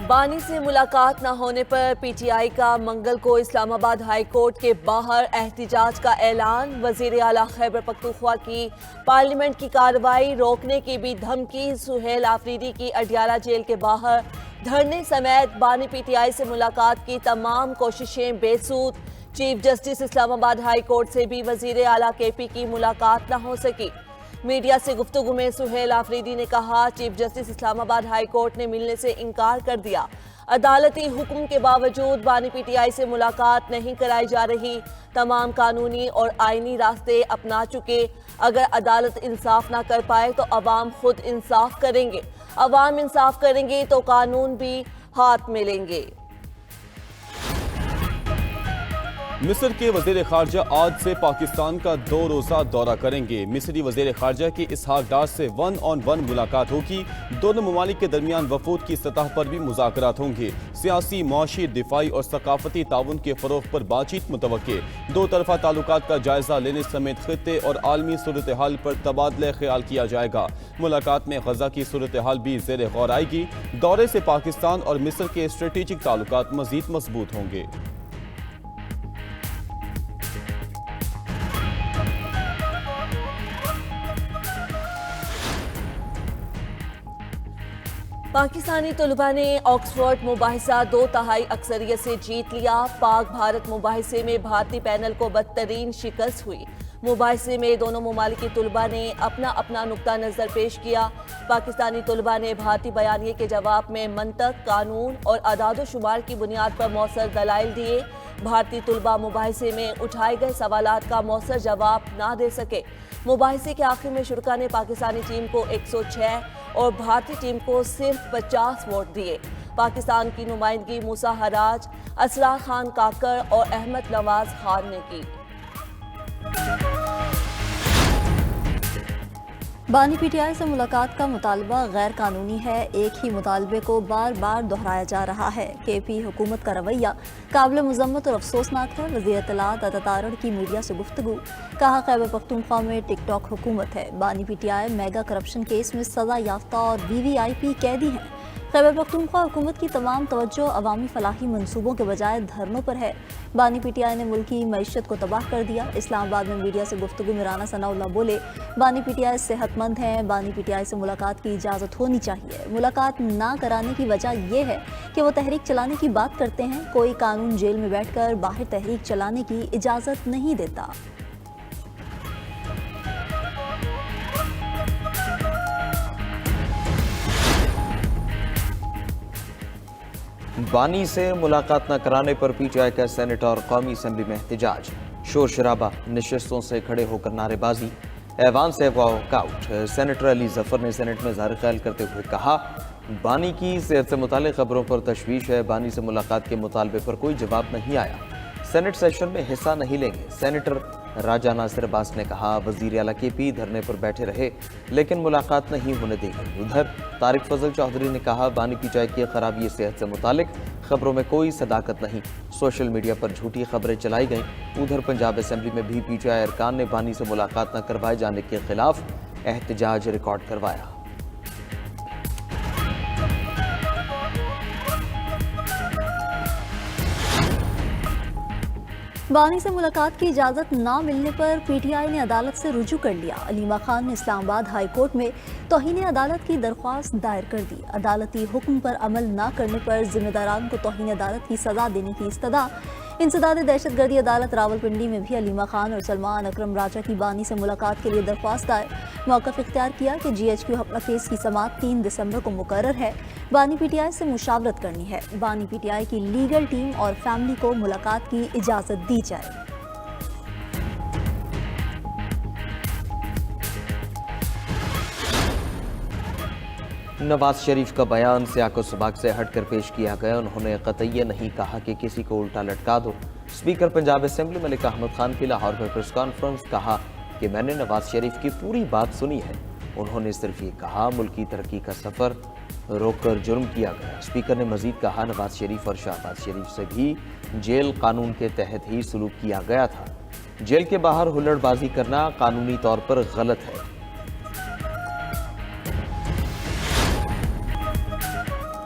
बानी से मुलाकात न होने पर पीटीआई का मंगल को इस्लामाबाद हाई कोर्ट के बाहर एहतिजाज का ऐलान। वजीर आला खैबर पख्तूनख्वा की पार्लियामेंट की कार्रवाई रोकने की भी धमकी। सुहेल आफरीदी की अडियाला जेल के बाहर धरने समेत बानी पीटीआई से मुलाकात की तमाम कोशिशें बेसूद। Chief justice Islamabad high court से भी वजीर आला केपी की मुलाकात न हो सकी। मीडिया से गुफ्तगू में सुहेल आफरीदी ने कहा, chief justice Islamabad high court ने मिलने से इनकार कर दिया। अदालती हुक्म के बावजूद बानी पीटीआई से मुलाकात नहीं कराई जा रही। तमाम कानूनी और आईनी रास्ते अपना चुके। अगर अदालत इंसाफ ना कर पाए तो अवाम खुद इंसाफ करेंगे। अवाम इंसाफ करेंगे तो कानून भी हाथ में लेंगे। मिस्र के वजीर खारजा आज से पाकिस्तान का 2 रोज़ा दौरा करेंगे। मिस्री वजीर खारजा की इसहाक डार से 1-on-1 मुलाकात होगी। दोनों ममालिक के दरमियान वफूद की सतह पर भी मुज़ाकरात होंगे। सियासी, मुआशी, दिफाई और सकाफती ताउन के फ़रोग़ पर बातचीत मुतवक्के। 2 तरफ़ा ताल्लुकात का जायज़ा लेने समेत खित्ते और आलमी सूरत हाल पर तबादला ख्याल किया जाएगा। मुलाकात में गजा की सूरत हाल भी ज़ेर गौर आएगी। दौरे से पाकिस्तान और मिस्र के स्ट्रेटेजिक ताल्लुकात मज़ीद मजबूत होंगे। पाकिस्तानी तलबा ने ऑक्सफोर्ड मुबाहिसा 2/3 अक्सरियत से जीत लिया। पाक भारत मुबाहिसे में भारतीय पैनल को बदतरीन शिकस्त हुई। मुबाहिसे में दोनों ममालिक के तलबा ने अपना अपना नुक्ता नज़र पेश किया। पाकिस्तानी तलबा ने भारतीय बयानिए के जवाब में मंतक, कानून और अदाद शुमार की बुनियाद पर मौसर दलाइल दिए। भारतीय तलबा मुबाहिसे में उठाए गए सवालात का मौसर जवाब ना दे सके। मुबाहिसे के आखिर में शुरा ने पाकिस्तानी टीम को 106 और भारतीय टीम को सिर्फ 50 वोट दिए। पाकिस्तान की नुमाइंदगी मूसा हराज, असरार खान काकर और अहमद नवाज खान ने की। बानी पीटीआई से मुलाकात का मुतालबा गैर कानूनी है। एक ही मुतालबे को बार बार दोहराया जा रहा है। केपी हुकूमत का रवैया काबिल मुज़म्मत और अफसोसनाक है। वज़ीर इत्तलात अतातारड़ की मीडिया से गुफ्तगू। कहा, खैबर पख्तूनख्वा में टिकटॉक हुकूमत है। बानी पीटीआई मेगा करप्शन केस में सज़ा याफ्ता और VVIP कैदी हैं। खैबर पख्तूनख्वा हुकूमत की तमाम तवज्जो अवामी फलाही मंसूबों के बजाय धरनों पर है। बानी पीटीआई ने मुल्क की मईशत को तबाह कर दिया। इस्लामाबाद में मीडिया से गुफ्तगू में राना सनाउल्लाह बोले, बानी पीटीआई सेहतमंद हैं। बानी पीटीआई से मुलाकात की इजाज़त होनी चाहिए। मुलाकात ना कराने की वजह यह है कि वो तहरीक चलाने की बात करते हैं। कोई कानून जेल में बैठकर बाहर तहरीक चलाने की इजाज़त नहीं देता। बानी से मुलाकात न कराने पर पीटीआई का सेनेट और कौमी असम्बली में एहतजाज। शोर शराबा, नशिस्तों से खड़े होकर नारेबाजी, ऐवान से वॉकआउट। सेनेटर अली जफर ने सेनेट में ज़ाहिर ख्याल करते हुए कहा, बानी की सेहत से मुताल्लिक़ खबरों पर तशवीश है। बानी से मुलाकात के मुतालबे पर कोई जवाब नहीं आया। सेनेट सेशन में हिस्सा नहीं लेंगे। सेनेटर राजा नासिर अब्बास ने कहा, वज़ीर आला केपी धरने पर बैठे रहे लेकिन मुलाकात नहीं होने देंगे। उधर तारिक फजल चौधरी ने कहा, बानी पीटीआई की खराबी सेहत से मुतालिक खबरों में कोई सदाकत नहीं। सोशल मीडिया पर झूठी खबरें चलाई गईं। उधर पंजाब असम्बली में भी पीटीआई अरकान ने बानी से मुलाकात न करवाए जाने के खिलाफ एहतजाज रिकॉर्ड करवाया। बानी से मुलाकात की इजाज़त ना मिलने पर पीटीआई ने अदालत से रुजू कर लिया। अलीमा खान ने इस्लामाबाद हाई कोर्ट में तौहीन अदालत की दरख्वास्त दायर कर दी। अदालती हुक्म पर अमल ना करने पर जिम्मेदारान को तौहीन अदालत की सज़ा देने की इस्तदा। इंसदाद दहशतगर्दी अदालत रावलपिंडी में भी अलीमा खान और सलमान अकरम राजा की बानी से मुलाकात के लिए दरख्वास्त दायर। मौक़िफ़ इख्तियार किया कि GHQ हमला केस की समाअत 3 दिसंबर को मुकर्रर है। बानी पीटीआई से मुशावरत करनी है। बानी पीटीआई की लीगल टीम और फैमिली को मुलाकात की इजाज़त दी जाए। नवाज शरीफ का बयान सियाको सबाक से हटकर पेश किया गया। उन्होंने कतई नहीं कहा कि किसी को उल्टा लटका दो। स्पीकर पंजाब असेंबली मलिक अहमद खान की लाहौर में प्रेस कॉन्फ्रेंस। कहा कि मैंने नवाज शरीफ की पूरी बात सुनी है। उन्होंने सिर्फ ये कहा, मुल्क की तरक्की का सफ़र रोककर जुर्म किया गया। स्पीकर ने मजीद कहा, नवाज शरीफ और शहबाज शरीफ से भी जेल कानून के तहत ही सलूक किया गया था। जेल के बाहर हुल्लड़बाजी करना कानूनी तौर पर गलत है।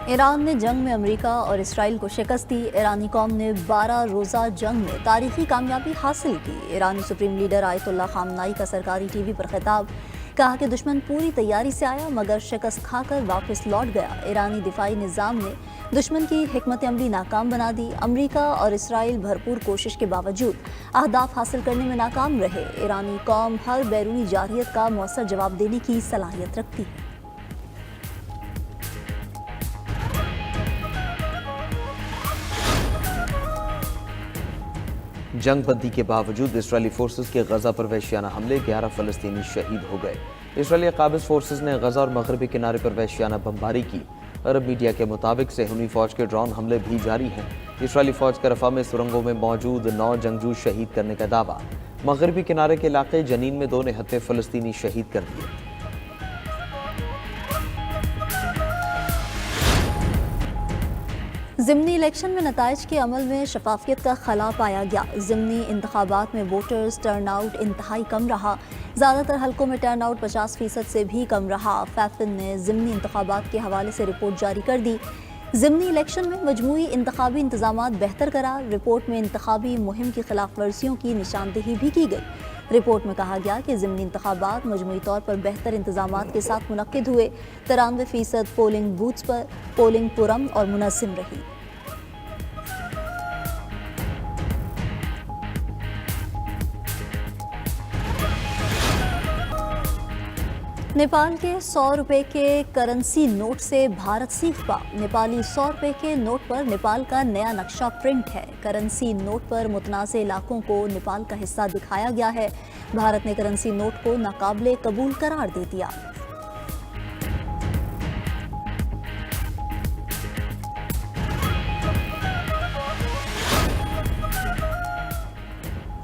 ईरान ने जंग में अमेरिका और इसराइल को शिकस्त दी। ईरानी कौम ने 12 रोज़ा जंग में तारीखी कामयाबी हासिल की। ईरानी सुप्रीम लीडर आयतुल्लाह खामनाई का सरकारी टीवी पर खिताब, कहा कि दुश्मन पूरी तैयारी से आया मगर शिकस्त खाकर वापस लौट गया। ईरानी दिफाई निज़ाम ने दुश्मन की हिकमत अमली नाकाम बना दी। अमेरिका और इसराइल भरपूर कोशिश के बावजूद अहदाफ हासिल करने में नाकाम रहे। ईरानी कौम हर बैरूनी जारहियत का मौसर जवाब देने की सलाहियत रखती है। जंग बंदी के बावजूद इसराइली फोर्सेस के गजा पर वहशियाना हमले, 11 फलस्तीनी शहीद हो गए। इसराइली काबिज फोर्सेस ने गजा और मगरबी किनारे पर वहशियाना बमबारी की। अरब मीडिया के मुताबिक सेहूनी फौज के ड्रोन हमले भी जारी हैं। इसराइली फौज का रफा में सुरंगों में मौजूद 9 जंगजू शहीद करने का दावा। मगरबी किनारे के इलाके जनीन में 2 निहत्थे फलस्तीनी शहीद कर दिए। ज़िमनी इलेक्शन में नताइज के अमल में शफाफियत का खला पाया गया। ज़िमनी इंतखाबात में वोटर्स टर्नआउट इंतहाई कम रहा। ज़्यादातर हलकों में टर्नआउट 50% से भी कम रहा। फैफिन ने ज़िमनी इंतखाबात के हवाले से रिपोर्ट जारी कर दी। ज़िमनी इलेक्शन में मजमूई इंतखाबी इंतजामात बेहतर करार। रिपोर्ट में इंतखाबी मुहिम की खिलाफ वर्जियों की निशानदेही भी की गई। रिपोर्ट में कहा गया कि ज़िमनी इंतखाबात मजमूई तौर पर बेहतर इंतजामात के साथ मुनक्किद हुए। 93% पोलिंग बूथ्स पर पोलिंग पुरम और मुनज़्ज़म रही। नेपाल के 100 रुपए के करेंसी नोट से भारत सीख पा। नेपाली 100 रुपए के नोट पर नेपाल का नया नक्शा प्रिंट है। करेंसी नोट पर मुतनाज़ इलाकों को नेपाल का हिस्सा दिखाया गया है। भारत ने करेंसी नोट को नाकाबिले कबूल करार दे दिया।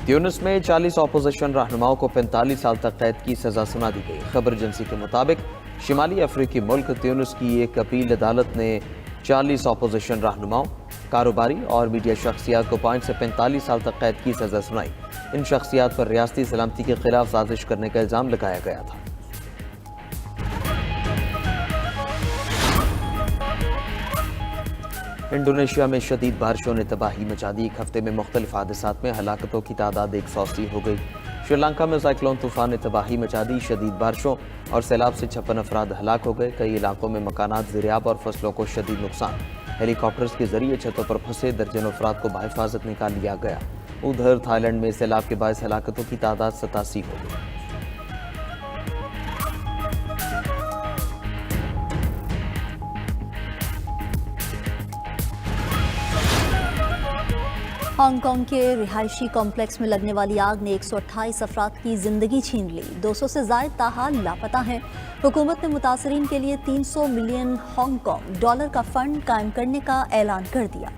ट्यूनिस में 40 अपोजिशन रहनुमाओं को 45 साल तक कैद की सजा सुना दी गई। खबर एजेंसी के मुताबिक शिमाली अफ्रीकी मुल्क ट्यूनिस की एक अपील अदालत ने 40 अपोजिशन रहनुमाओं, कारोबारी और मीडिया शख्सियात को 5 से 45 साल तक कैद की सजा सुनाई। इन शख्सियात पर रियासती सलामती के खिलाफ साजिश करने का इल्जाम लगाया गया था। इंडोनेशिया में शदीद बारिशों ने तबाही मचा दी। 1 हफ्ते में मुख्तलिफ हादसात में हलाकतों की तादाद 180 हो गई। श्रीलंका में साइक्लोन तूफान ने तबाही मचा दी। शदीद बारिशों और सैलाब से 56 अफराद हलाक हो गए। कई इलाकों में मकानात ज़िरियाब और फसलों को शदीद नुकसान। हेलीकॉप्टर्स के जरिए छतों पर फंसे दर्जनों अफराद को बाहिफाजत निकाल लिया गया। उधर थाईलैंड में सैलाब के बायस हलाकतों की तादाद 87 हो गई। हांगकांग के रिहायशी कॉम्प्लेक्स में लगने वाली आग ने 128 अफराद की जिंदगी छीन ली। 200 से ज़ायद ताहाल लापता हैं। हुकूमत ने मुतासरीन के लिए 300 मिलियन हांगकांग डॉलर का फंड कायम करने का ऐलान कर दिया।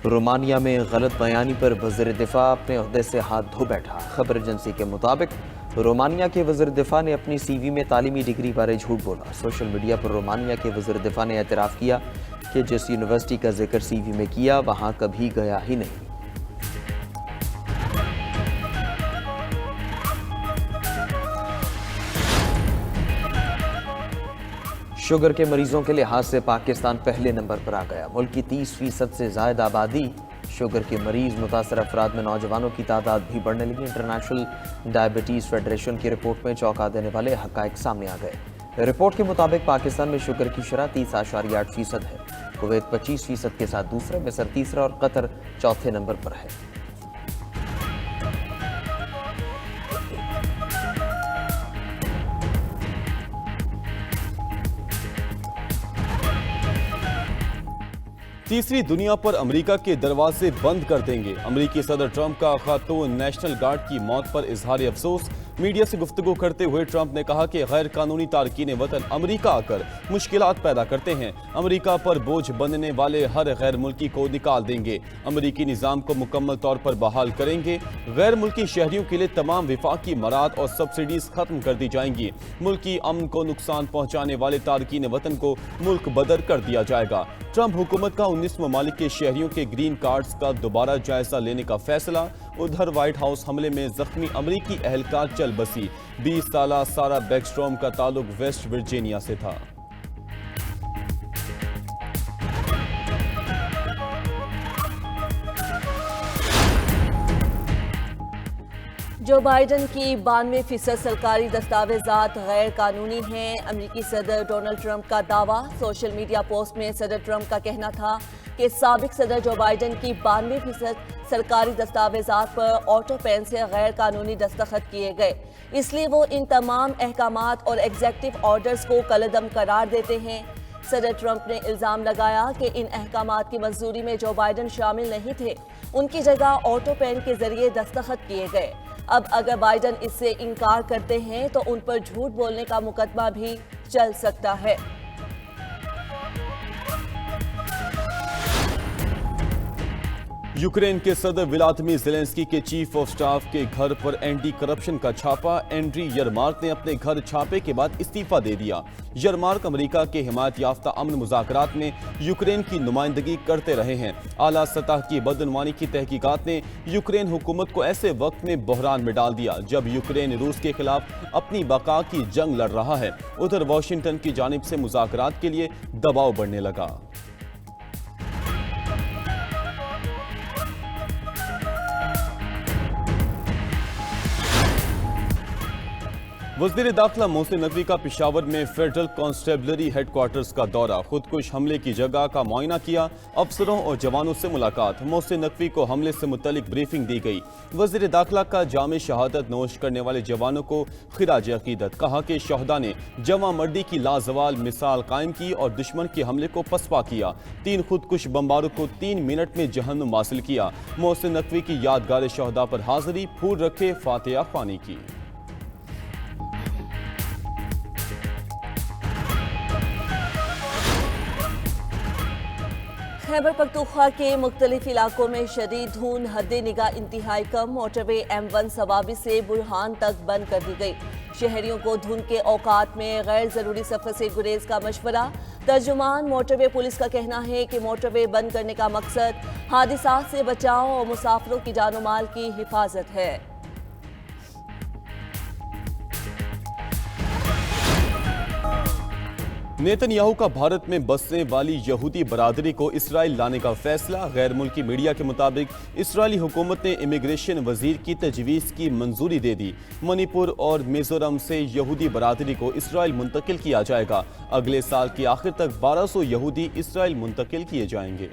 रोमानिया में गलत बयानी पर वज़ीर दिफा अपने ओहदे से हाथ धो बैठा। खबर एजेंसी के मुताबिक रोमानिया के वज़ीर दिफा ने अपनी सीवी में तालीमी डिग्री बारे झूठ बोला। सोशल मीडिया पर रोमानिया के वज़ीर दिफा ने एतराफ़ किया कि जिस यूनिवर्सिटी का जिक्र सीवी में किया वहां कभी गया ही नहीं। शुगर के मरीजों के लिहाज से पाकिस्तान पहले नंबर पर आ गया। मुल्क की 30% से ज़ायद आबादी शुगर के मरीज। मुतासर अफराद में नौजवानों की तादाद भी बढ़ने लगी। इंटरनेशनल डायबिटीज़ फेडरेशन की रिपोर्ट में चौंका देने वाले हक़ाइक़ सामने आ गए। रिपोर्ट के मुताबिक पाकिस्तान में शुगर की शरह 30.8% है। कुवैत 25% के साथ दूसरे, मिस्र तीसरा और कतर चौथे नंबर पर है। तीसरी दुनिया पर अमेरिका के दरवाजे बंद कर देंगे। अमेरिकी सदर ट्रंप का खातून नेशनल गार्ड की मौत पर इजहार अफसोस। मीडिया से गुफ्तगू करते हुए ट्रंप ने कहा कि गैर कानूनी तारकीन वतन अमेरिका आकर मुश्किलात पैदा करते हैं। अमेरिका पर बोझ बनने वाले हर गैर मुल्की को निकाल देंगे। अमेरिकी निज़ाम को मुकम्मल तौर पर बहाल करेंगे। गैर मुल्की शहरियों के लिए तमाम विफाकी मराद और सब्सिडीज खत्म कर दी जाएंगी। मुल्की अमन को नुकसान पहुंचाने वाले तारकीन वतन को मुल्क बदर कर दिया जाएगा। ट्रंप हुकूमत का 19 ममालिक के शहरियों के ग्रीन कार्ड्स का दोबारा जायजा लेने का फैसला। उधर व्हाइट हाउस हमले में जख्मी अमरीकी एहलकार चल बसी। 20 साला सारा बैकस्ट्रॉम का ताल्लुक वेस्ट वर्जीनिया से था। जो बाइडन की 92% सरकारी दस्तावेजात गैर कानूनी हैं। अमेरिकी सदर डोनाल्ड ट्रंप का दावा। सोशल मीडिया पोस्ट में सदर ट्रंप का कहना था कि साबिक सदर जो बाइडन की 92% सरकारी दस्तावेजात पर ऑटो पेन से गैर कानूनी दस्तखत किए गए, इसलिए वो इन तमाम अहकामात और एग्जेक्टिव ऑर्डर्स को कलअदम करार देते हैं। सदर ट्रंप ने इल्जाम लगाया कि इन अहकामात की मंजूरी में जो बाइडन शामिल नहीं थे, उनकी जगह ऑटो पेन के जरिए दस्तखत किए गए। अब अगर बाइडन इससे इनकार करते हैं तो उन पर झूठ बोलने का मुकदमा भी चल सकता है। यूक्रेन के सदर व्लादिमीर ज़ेलेंस्की के चीफ ऑफ स्टाफ के घर पर एंटी करप्शन का छापा। एंड्री यरमार्क ने अपने घर छापे के बाद इस्तीफा दे दिया। यरमार्क अमेरिका के हिमायत याफ्ता अमन मुज़ाकरात में यूक्रेन की नुमाइंदगी करते रहे हैं। आला सतह की बदनवानी की तहकीकात ने यूक्रेन हुकूमत को ऐसे वक्त में बहरान में डाल दिया जब यूक्रेन रूस के खिलाफ अपनी बका की जंग लड़ रहा है। उधर वाशिंगटन की जानिब से मुज़ाकरात के लिए दबाव बढ़ने लगा। वज़ीर दाखिला मोहसिन नकवी का पेशावर में फेडरल कांस्टेबलरी हेडक्वार्टर्स का दौरा। खुदकुश हमले की जगह का मुआयना किया। अफसरों और जवानों से मुलाकात। मोहसिन नकवी को हमले से मुतल्लिक ब्रीफिंग दी गई। वज़ीर दाखिला का जामे शहादत नोश करने वाले जवानों को खिराज अकीदत। कहा कि शहदा ने जवां मर्दी की लाजवाल मिसाल कायम की और दुश्मन के हमले को पसपा किया। 3 खुदकुश बम्बारों को 3 मिनट में जहन्नुम हासिल किया। मोहसिन नकवी की यादगार शहदा पर हाजिरी, फूल रखे, फातिहा ख्वानी की। खैबर पख्तूनख्वा के मुख्तलिफ इलाकों में शदीद धुंध, हद निगाह इंतहाई कम। मोटरवे M1 सवाबी से बुरहान तक बंद कर दी गई। शहरियों को धुंध के औकात में गैर जरूरी सफर से गुरेज का मशवरा। तर्जुमान मोटरवे पुलिस का कहना है कि मोटरवे बंद करने का मकसद हादिसात से बचाव और मुसाफिरों की जानो माल की हिफाजत है। नेतन्याहू का भारत में बसने वाली यहूदी बरादरी को इसराइल लाने का फैसला। गैर मुल्की मीडिया के मुताबिक इसराइली हुकूमत ने इमिग्रेशन वजीर की तजवीज़ की मंजूरी दे दी। मणिपुर और मिजोरम से यहूदी बरादरी को इसराइल मुंतकिल किया जाएगा। अगले साल के आखिर तक 1200 यहूदी इसराइल मुंतकिल किए जाएंगे।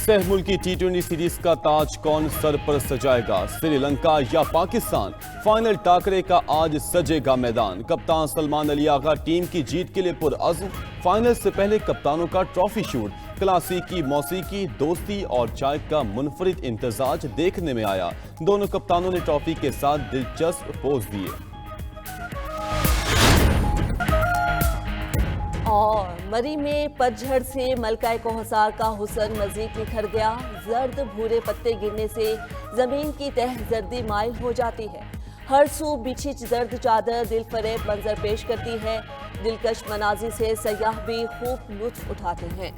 सह मुल्की T20 सीरीज का ताज कौन सर पर सजाएगा, श्रीलंका या पाकिस्तान? फाइनल टाकरे का आज सजेगा मैदान। कप्तान सलमान अली आगा टीम की जीत के लिए पुरअज़्म। फाइनल से पहले कप्तानों का ट्रॉफी शूट। क्लासिकी मौसीकी, दोस्ती और चाय का मुनफरिद इम्तजाज देखने में आया। दोनों कप्तानों ने ट्रॉफी के साथ दिलचस्प पोज दिए। और मरी में पतझड़ से मलका कोहसार का हुस्न मजीद निखर गया। जर्द भूरे पत्ते गिरने से जमीन की तह जर्दी माइल हो जाती है। हर सू बिछी जर्द चादर दिल फरेब मंजर पेश करती है। दिलकश मनाजिर से सयाह भी खूब लुत्फ उठाते हैं।